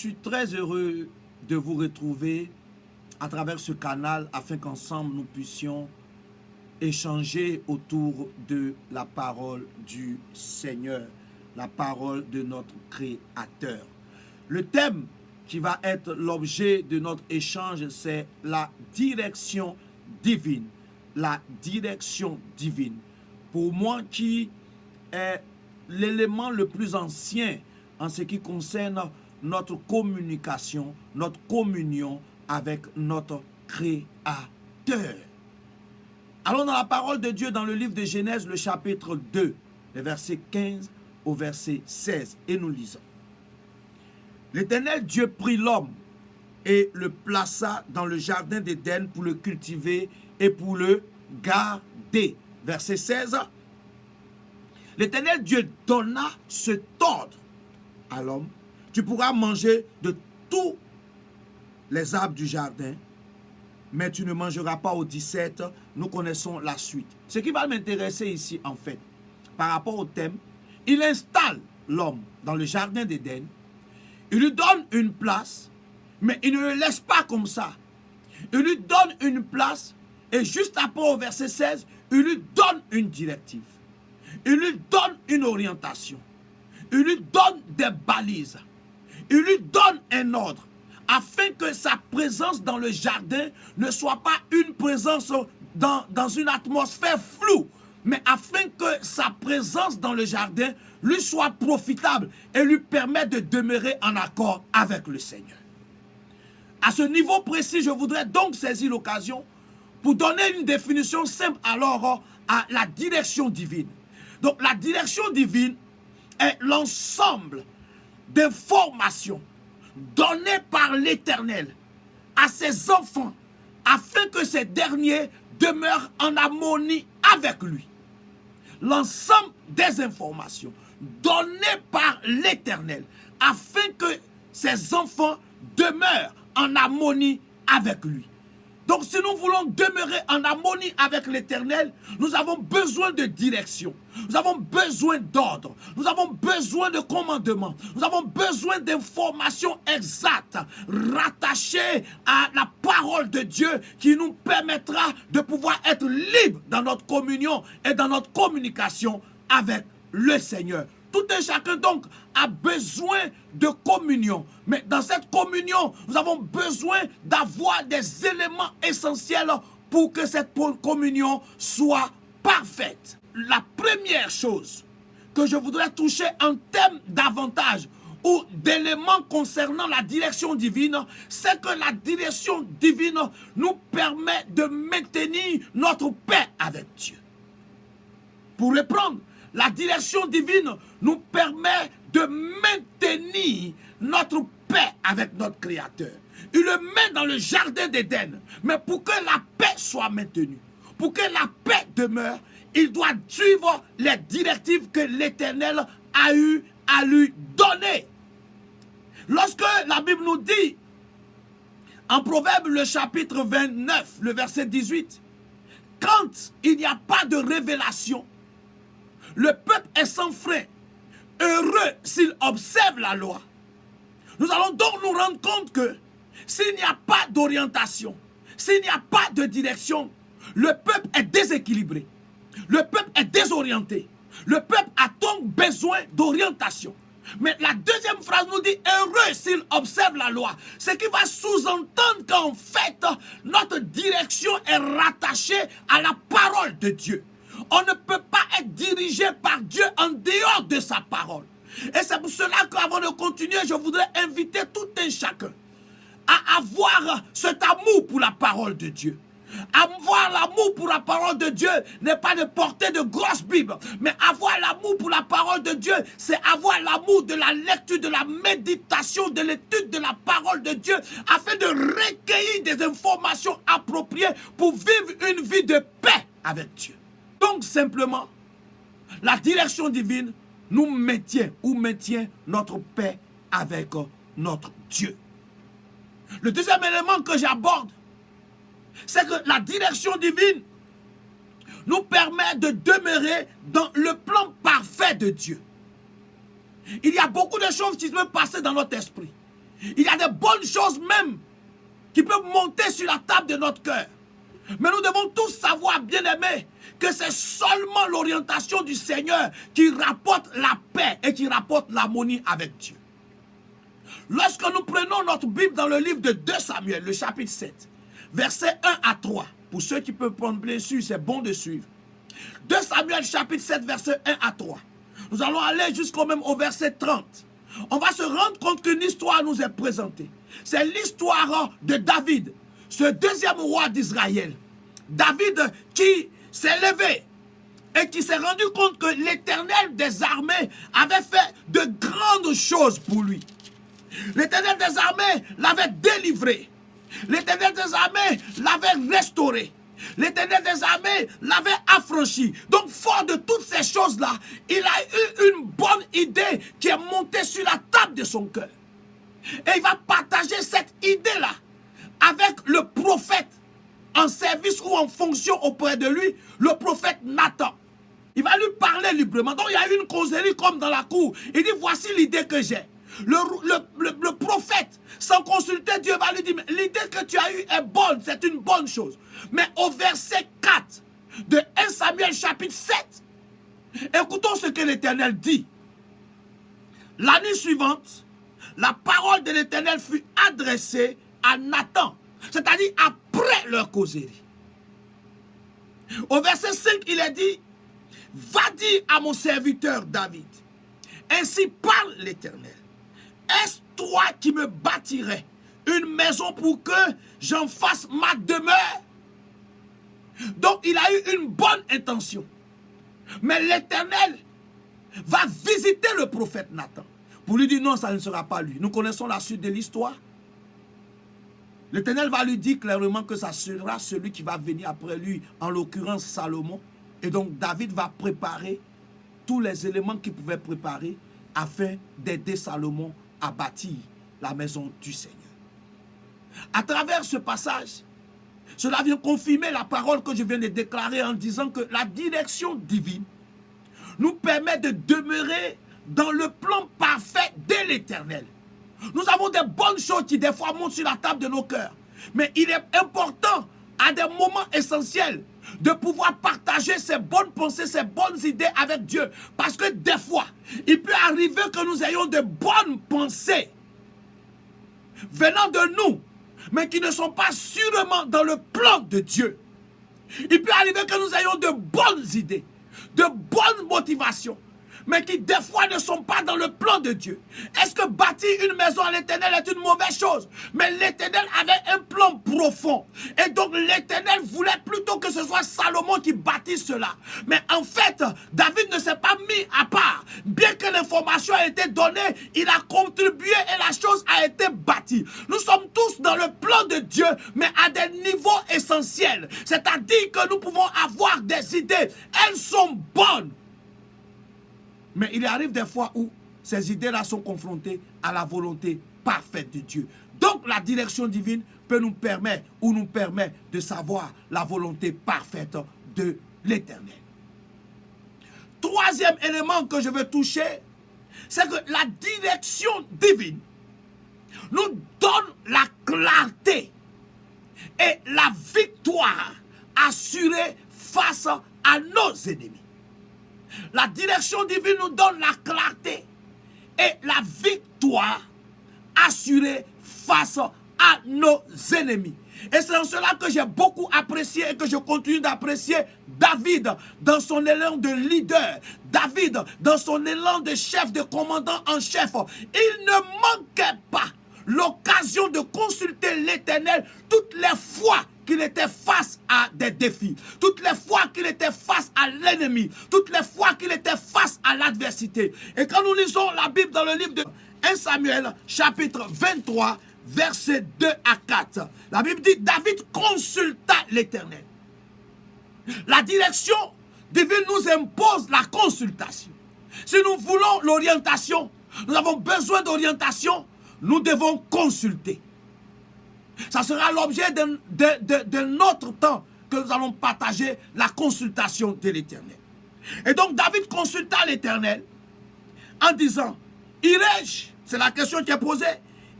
suis très heureux de vous retrouver à travers ce canal afin qu'ensemble nous puissions échanger autour de la parole du Seigneur, la parole de notre Créateur. Le thème qui va être l'objet de notre échange, c'est la direction divine. La direction divine. Pour moi, qui est l'élément le plus ancien en ce qui concerne notre communication, notre communion avec notre Créateur. Allons dans la parole de Dieu dans le livre de Genèse, le chapitre 2, le verset 15 au verset 16, et nous lisons. L'Éternel Dieu prit l'homme et le plaça dans le jardin d'Éden pour le cultiver et pour le garder. Verset 16. L'Éternel Dieu donna cet ordre à l'homme: tu pourras manger de tous les arbres du jardin, mais tu ne mangeras pas au 17. Nous connaissons la suite. Ce qui va m'intéresser ici, en fait, par rapport au thème, il installe l'homme dans le jardin d'Éden. Il lui donne une place, mais il ne le laisse pas comme ça. Il lui donne une place et juste après au verset 16, il lui donne une directive. Il lui donne une orientation. Il lui donne des balises. Il lui donne un ordre afin que sa présence dans le jardin ne soit pas une présence dans une atmosphère floue, mais afin que sa présence dans le jardin lui soit profitable et lui permette de demeurer en accord avec le Seigneur. À ce niveau précis, je voudrais donc saisir l'occasion pour donner une définition simple alors à la direction divine. Donc la direction divine est l'ensemble d'informations données par l'Éternel à ses enfants afin que ces derniers demeurent en harmonie avec lui. L'ensemble des informations données par l'Éternel afin que ses enfants demeurent en harmonie avec lui. Donc si nous voulons demeurer en harmonie avec l'Éternel, nous avons besoin de direction, nous avons besoin d'ordre, nous avons besoin de commandement, nous avons besoin d'informations exactes rattachées à la parole de Dieu qui nous permettra de pouvoir être libres dans notre communion et dans notre communication avec le Seigneur. Tout un chacun donc a besoin de communion. Mais dans cette communion, nous avons besoin d'avoir des éléments essentiels pour que cette communion soit parfaite. La première chose que je voudrais toucher en termes d'avantages ou d'éléments concernant la direction divine, c'est que la direction divine nous permet de maintenir notre paix avec Dieu. Pour reprendre, la direction divine nous permet de maintenir notre paix avec notre Créateur. Il le met dans le jardin d'Éden. Mais pour que la paix soit maintenue, pour que la paix demeure, il doit suivre les directives que l'Éternel a eu à lui donner. Lorsque la Bible nous dit, en Proverbe le chapitre 29, le verset 18, quand il n'y a pas de révélation, le peuple est sans frein, heureux s'il observe la loi. Nous allons donc nous rendre compte que s'il n'y a pas d'orientation, s'il n'y a pas de direction, le peuple est déséquilibré, le peuple est désorienté, le peuple a donc besoin d'orientation. Mais la deuxième phrase nous dit heureux s'il observe la loi. Ce qui va sous-entendre qu'en fait, notre direction est rattachée à la parole de Dieu. On ne peut pas être dirigé par Dieu en dehors de sa parole. Et c'est pour cela qu'avant de continuer, je voudrais inviter tout un chacun à avoir cet amour pour la parole de Dieu. Avoir l'amour pour la parole de Dieu n'est pas de porter de grosses Bibles, mais avoir l'amour pour la parole de Dieu, c'est avoir l'amour de la lecture, de la méditation, de l'étude de la parole de Dieu, afin de recueillir des informations appropriées pour vivre une vie de paix avec Dieu. Donc simplement, la direction divine nous maintient notre paix avec notre Dieu. Le deuxième élément que j'aborde, c'est que la direction divine nous permet de demeurer dans le plan parfait de Dieu. Il y a beaucoup de choses qui peuvent passer dans notre esprit. Il y a de bonnes choses même qui peuvent monter sur la table de notre cœur. Mais nous devons tous savoir, bien-aimés, que c'est seulement l'orientation du Seigneur qui rapporte la paix et qui rapporte l'harmonie avec Dieu. Lorsque nous prenons notre Bible dans le livre de 2 Samuel, le chapitre 7, versets 1 à 3, pour ceux qui peuvent prendre bien sûr, c'est bon de suivre. 2 Samuel chapitre 7, versets 1 à 3. Nous allons aller jusqu'au même au verset 30. On va se rendre compte qu'une histoire nous est présentée. C'est l'histoire de David, ce deuxième roi d'Israël. David qui s'est levé et qui s'est rendu compte que l'Éternel des armées avait fait de grandes choses pour lui. L'Éternel des armées l'avait délivré. L'Éternel des armées l'avait restauré. L'Éternel des armées l'avait affranchi. Donc, fort de toutes ces choses-là, il a eu une bonne idée qui est montée sur la table de son cœur. Et il va partager cette idée-là avec le prophète en service ou en fonction auprès de lui, le prophète Nathan. Il va lui parler librement. Donc, il y a eu une causerie comme dans la cour. Il dit, voici l'idée que j'ai. Le prophète, sans consulter Dieu, va lui dire, l'idée que tu as eue est bonne, c'est une bonne chose. Mais au verset 4 de 1 Samuel chapitre 7, écoutons ce que l'Éternel dit. L'année suivante, la parole de l'Éternel fut adressée à Nathan, c'est-à-dire après leur causerie. Au verset 5, il est dit, va dire à mon serviteur David, ainsi parle l'Éternel. Est-ce toi qui me bâtirais une maison pour que j'en fasse ma demeure? Donc il a eu une bonne intention. Mais l'Éternel va visiter le prophète Nathan pour lui dire non, ça ne sera pas lui. Nous connaissons la suite de l'histoire. L'Éternel va lui dire clairement que ça sera celui qui va venir après lui, en l'occurrence Salomon. Et donc David va préparer tous les éléments qu'il pouvait préparer afin d'aider Salomon à bâtir la maison du Seigneur. À travers ce passage, cela vient confirmer la parole que je viens de déclarer en disant que la direction divine nous permet de demeurer dans le plan parfait de l'Éternel. Nous avons des bonnes choses qui des fois montent sur la table de nos cœurs. Mais il est important, à des moments essentiels, de pouvoir partager ces bonnes pensées, ces bonnes idées avec Dieu. Parce que des fois, il peut arriver que nous ayons de bonnes pensées venant de nous, mais qui ne sont pas sûrement dans le plan de Dieu. Il peut arriver que nous ayons de bonnes idées, de bonnes motivations, mais qui des fois ne sont pas dans le plan de Dieu. Est-ce que bâtir une maison à l'Éternel est une mauvaise chose? Mais l'Éternel avait un plan profond. Et donc l'Éternel voulait plutôt que ce soit Salomon qui bâtisse cela. Mais en fait, David ne s'est pas mis à part. Bien que l'information a été donnée, il a contribué et la chose a été bâtie. Nous sommes tous dans le plan de Dieu, mais à des niveaux essentiels. C'est-à-dire que nous pouvons avoir des idées. Elles sont bonnes. Mais il arrive des fois où ces idées-là sont confrontées à la volonté parfaite de Dieu. Donc la direction divine peut nous permettre ou nous permet de savoir la volonté parfaite de l'Éternel. Troisième élément que je veux toucher, c'est que la direction divine nous donne la clarté et la victoire assurée face à nos ennemis. La direction divine nous donne la clarté et la victoire assurée face à nos ennemis. Et c'est en cela que j'ai beaucoup apprécié et que je continue d'apprécier David dans son élan de leader. David dans son élan de chef, de commandant en chef. Il ne manquait pas l'occasion de consulter l'Éternel toutes les fois qu'il était face à des défis, toutes les fois qu'il était face à l'ennemi, toutes les fois qu'il était face à l'adversité. Et quand nous lisons la Bible dans le livre de 1 Samuel, chapitre 23, versets 2 à 4, la Bible dit, David consulta l'Éternel. La direction divine nous impose la consultation. Si nous voulons l'orientation, nous avons besoin d'orientation, nous devons consulter. Ça sera l'objet de notre temps que nous allons partager la consultation de l'Éternel. Et donc David consulta l'Éternel en disant, irai-je, c'est la question qui est posée,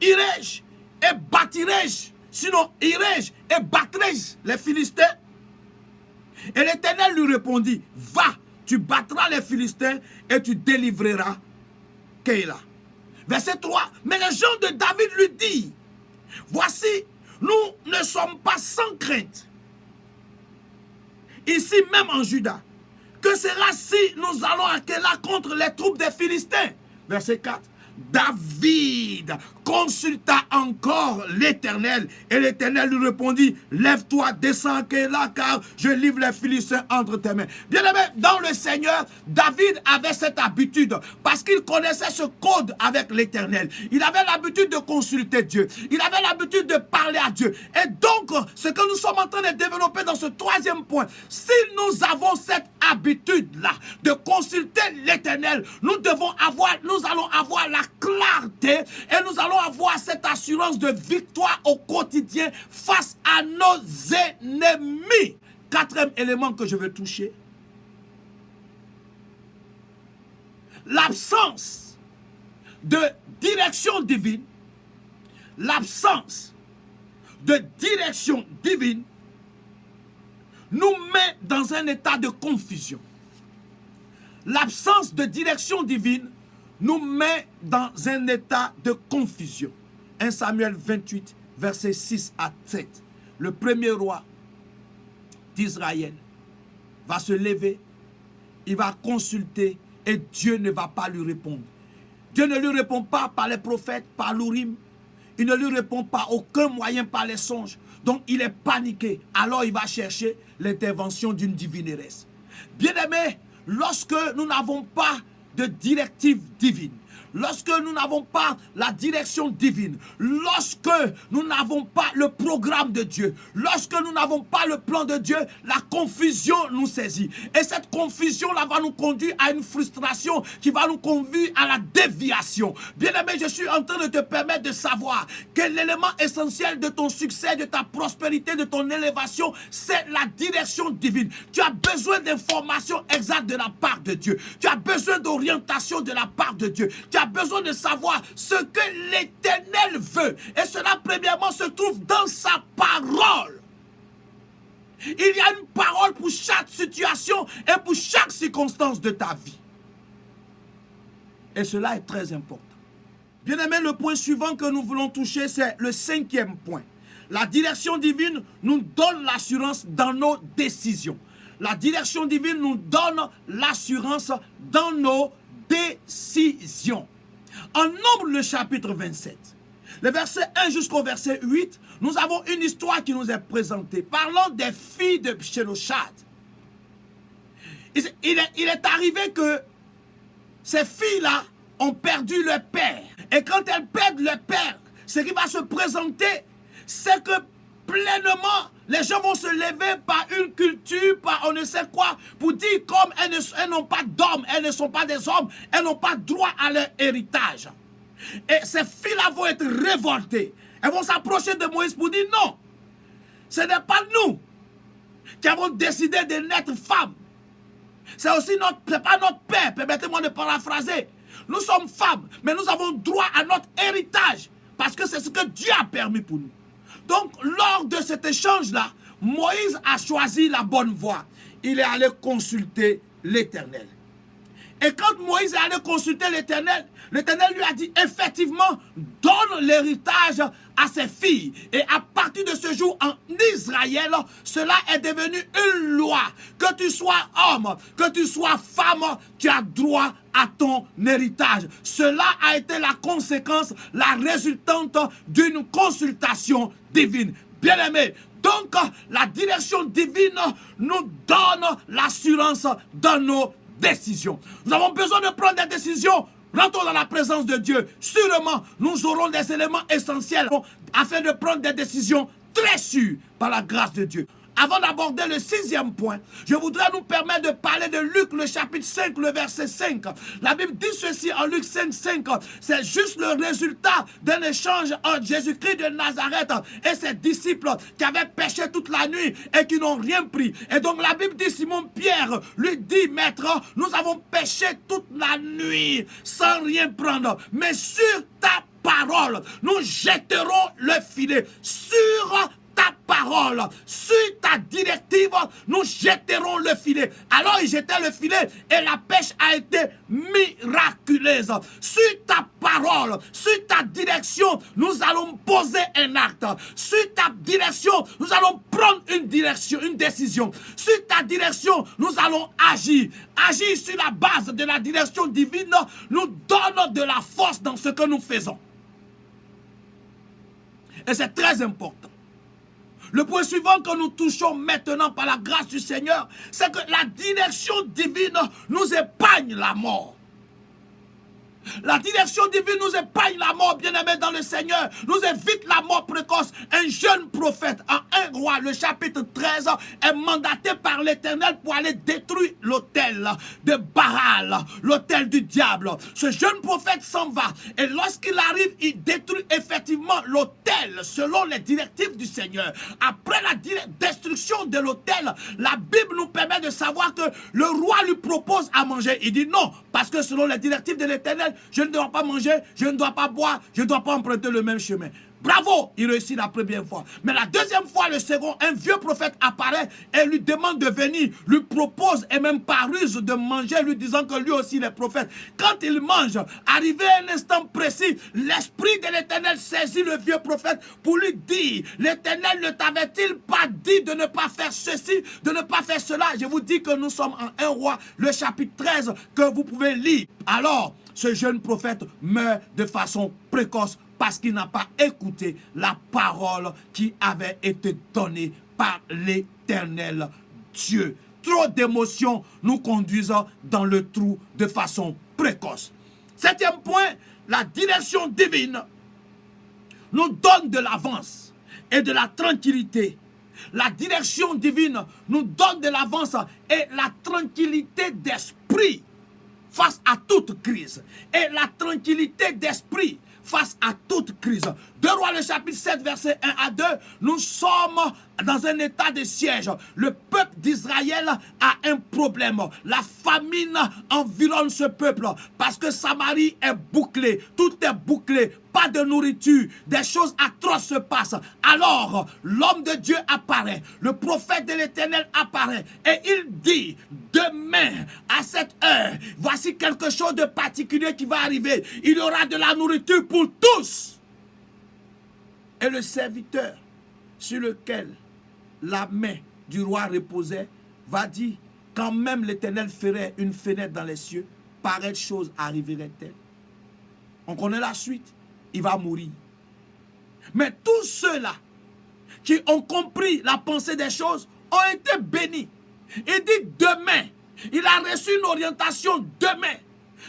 irai-je et bâtirai-je, sinon irai-je et battrai-je les Philistins? Et l'Éternel lui répondit, va, tu battras les Philistins et tu délivreras Keïla. Verset 3, mais les gens de David lui disent, voici, nous ne sommes pas sans crainte. Ici même en Juda, que sera si nous allons à Keïla contre les troupes des Philistins? Verset 4. David consulta encore l'Éternel et l'Éternel lui répondit, lève-toi, descends à Keïla car je livre les Philistins entre tes mains. Bien aimé, dans le Seigneur, David avait cette habitude parce qu'il connaissait ce code avec l'Éternel. Il avait l'habitude de consulter Dieu. Il avait l'habitude de parler à Dieu. Et donc, ce que nous sommes en train de développer dans ce troisième point, si nous avons cette habitude-là de consulter l'Éternel, nous allons avoir la clarté et nous allons avoir cette assurance de victoire au quotidien face à nos ennemis. Quatrième élément que je veux toucher, l'absence de direction divine, l'absence de direction divine nous met dans un état de confusion. L'absence de direction divine nous met dans un état de confusion. 1 Samuel 28, versets 6 à 7. Le premier roi d'Israël va se lever, il va consulter et Dieu ne va pas lui répondre. Dieu ne lui répond pas par les prophètes, par l'Urim. Il ne lui répond pas aucun moyen par les songes. Donc il est paniqué. Alors il va chercher l'intervention d'une divineresse. Bien-aimé, lorsque nous n'avons pas de directive divine, lorsque nous n'avons pas la direction divine, lorsque nous n'avons pas le programme de Dieu, lorsque nous n'avons pas le plan de Dieu, la confusion nous saisit. Et cette confusion-là va nous conduire à une frustration qui va nous conduire à la déviation. Bien-aimé, je suis en train de te permettre de savoir que l'élément essentiel de ton succès, de ta prospérité, de ton élévation, c'est la direction divine. Tu as besoin d'informations exactes de la part de Dieu. Tu as besoin d'orientation de la part de Dieu. Tu as besoin de savoir ce que l'Éternel veut. Et cela, premièrement, se trouve dans sa parole. Il y a une parole pour chaque situation et pour chaque circonstance de ta vie. Et cela est très important. Bien aimé, le point suivant que nous voulons toucher, c'est le cinquième point. La direction divine nous donne l'assurance dans nos décisions. La direction divine nous donne l'assurance dans nos décisions. En Nombre, le chapitre 27, le verset 1 jusqu'au verset 8, nous avons une histoire qui nous est présentée, parlant des filles de Sheloshad. Il est arrivé que ces filles-là ont perdu leur père. Et quand elles perdent leur père, ce qui va se présenter, c'est que pleinement, les gens vont se lever par une culture, par on ne sait quoi, pour dire comme elles n'ont pas d'hommes, elles ne sont pas des hommes, elles n'ont pas droit à leur héritage. Et ces filles-là vont être révoltées. Elles vont s'approcher de Moïse pour dire non, ce n'est pas nous qui avons décidé de naître femmes. C'est aussi pas notre père, permettez-moi de paraphraser. Nous sommes femmes, mais nous avons droit à notre héritage, parce que c'est ce que Dieu a permis pour nous. Donc, lors de cet échange-là, Moïse a choisi la bonne voie. Il est allé consulter l'Éternel. Et quand Moïse est allé consulter l'Éternel, l'Éternel lui a dit, effectivement, donne l'héritage à ses filles. Et à partir de ce jour, en Israël, cela est devenu une loi. Que tu sois homme, que tu sois femme, tu as droit à ton héritage. Cela a été la conséquence, la résultante d'une consultation divine. Bien-aimé, donc la direction divine nous donne l'assurance dans nos décisions. Nous avons besoin de prendre des décisions. Rentrons dans la présence de Dieu. Sûrement, nous aurons des éléments essentiels afin de prendre des décisions très sûres par la grâce de Dieu. Avant d'aborder le sixième point, je voudrais nous permettre de parler de Luc, le chapitre 5, le verset 5. La Bible dit ceci en Luc 5, 5. C'est juste le résultat d'un échange entre Jésus-Christ de Nazareth et ses disciples qui avaient péché toute la nuit et qui n'ont rien pris. Et donc la Bible dit, Simon-Pierre lui dit, Maître, nous avons péché toute la nuit sans rien prendre. Mais sur ta parole, nous jetterons le filet. Sur ta parole, sur ta directive, nous jetterons le filet. Alors ils jetaient le filet et la pêche a été miraculeuse. Sur ta parole, sur ta direction, nous allons poser un acte. Sur ta direction, nous allons prendre une décision. Sur ta direction, nous allons agir. Agir sur la base de la direction divine nous donne de la force dans ce que nous faisons. Et c'est très important. Le point suivant que nous touchons maintenant par la grâce du Seigneur, c'est que la direction divine nous épargne la mort. La direction divine nous épargne la mort, bien-aimés dans le Seigneur, nous évite la mort précoce. Un jeune prophète, en 1 Roi, le chapitre 13, est mandaté par l'Éternel pour aller détruire l'autel de Baal, l'autel du diable. Ce jeune prophète s'en va et lorsqu'il arrive, il détruit effectivement l'autel selon les directives du Seigneur. Après la destruction de l'autel, la Bible nous permet de savoir que le roi lui propose à manger. Il dit non, parce que selon les directives de l'Éternel, je ne dois pas manger, je ne dois pas boire, je ne dois pas emprunter le même chemin. Bravo, il réussit la première fois. Mais la deuxième fois, le second, un vieux prophète apparaît et lui demande de venir, lui propose et même par ruse de manger, lui disant que lui aussi il est prophète. Quand il mange, arrivé à un instant précis, l'esprit de l'Éternel saisit le vieux prophète pour lui dire, l'Éternel ne t'avait-il pas dit de ne pas faire ceci, de ne pas faire cela? Je vous dis que nous sommes en 1 Roi, le chapitre 13, que vous pouvez lire. Alors, ce jeune prophète meurt de façon précoce parce qu'il n'a pas écouté la parole qui avait été donnée par l'Éternel Dieu. Trop d'émotions nous conduisent dans le trou de façon précoce. Septième point, la direction divine nous donne de l'avance et de la tranquillité. La direction divine nous donne de l'avance et la tranquillité d'esprit face à toute crise. Et la tranquillité d'esprit face à toute crise. 2 Rois, le chapitre 7, verset 1 à 2, nous sommes dans un état de siège. Le peuple d'Israël a un problème. La famine environne ce peuple parce que Samarie est bouclée. Tout est bouclé. Pas de nourriture. Des choses atroces se passent. Alors, l'homme de Dieu apparaît. Le prophète de l'Éternel apparaît. Et il dit, demain, à cette heure, voici quelque chose de particulier qui va arriver. Il y aura de la nourriture pour tous. Et le serviteur sur lequel la main du roi reposait va dire, quand même l'Éternel ferait une fenêtre dans les cieux, pareille chose arriverait-elle. On connaît la suite, il va mourir. Mais tous ceux-là qui ont compris la pensée des choses ont été bénis. Il dit demain, il a reçu une orientation demain.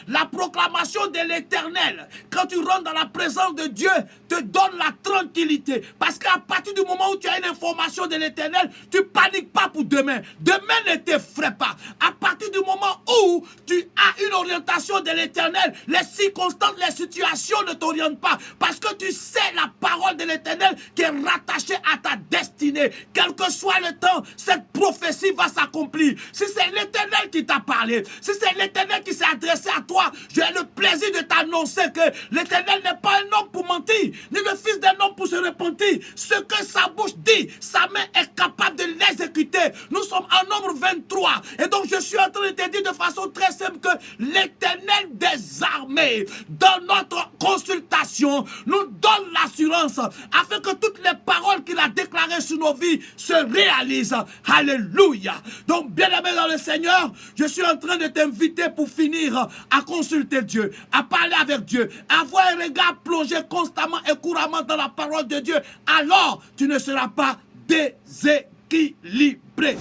La proclamation de l'Éternel, quand tu rentres dans la présence de Dieu, te donne la tranquillité. Parce qu'à partir du moment où tu as une information de l'Éternel, tu ne paniques pas pour demain. Demain ne t'effraie pas. À partir du moment où tu as une orientation de l'Éternel, les circonstances, les situations ne t'orientent pas. Parce que tu sais la parole de l'Éternel qui est rattachée à ta destinée. Quel que soit le temps, cette prophétie va s'accomplir. Si c'est l'Éternel qui t'a parlé, si c'est l'Éternel qui s'est adressé à toi, j'ai le plaisir de t'annoncer que l'Éternel n'est pas un homme pour mentir, ni le fils d'un homme pour se repentir. Ce que sa bouche dit, sa main est capable de l'exécuter. Nous sommes en nombre 23. Et donc je suis en train de te dire de façon très simple que l'Éternel des armées, dans notre consultation, nous donne l'assurance afin que toutes les paroles qu'il a déclarées sur nos vies se réalisent. Alléluia. Donc bien-aimé dans le Seigneur, je suis en train de t'inviter pour finir à consulter Dieu, à parler avec Dieu, à avoir un regard plongé constamment et couramment dans la parole de Dieu. Alors, tu ne seras pas déséquilibré.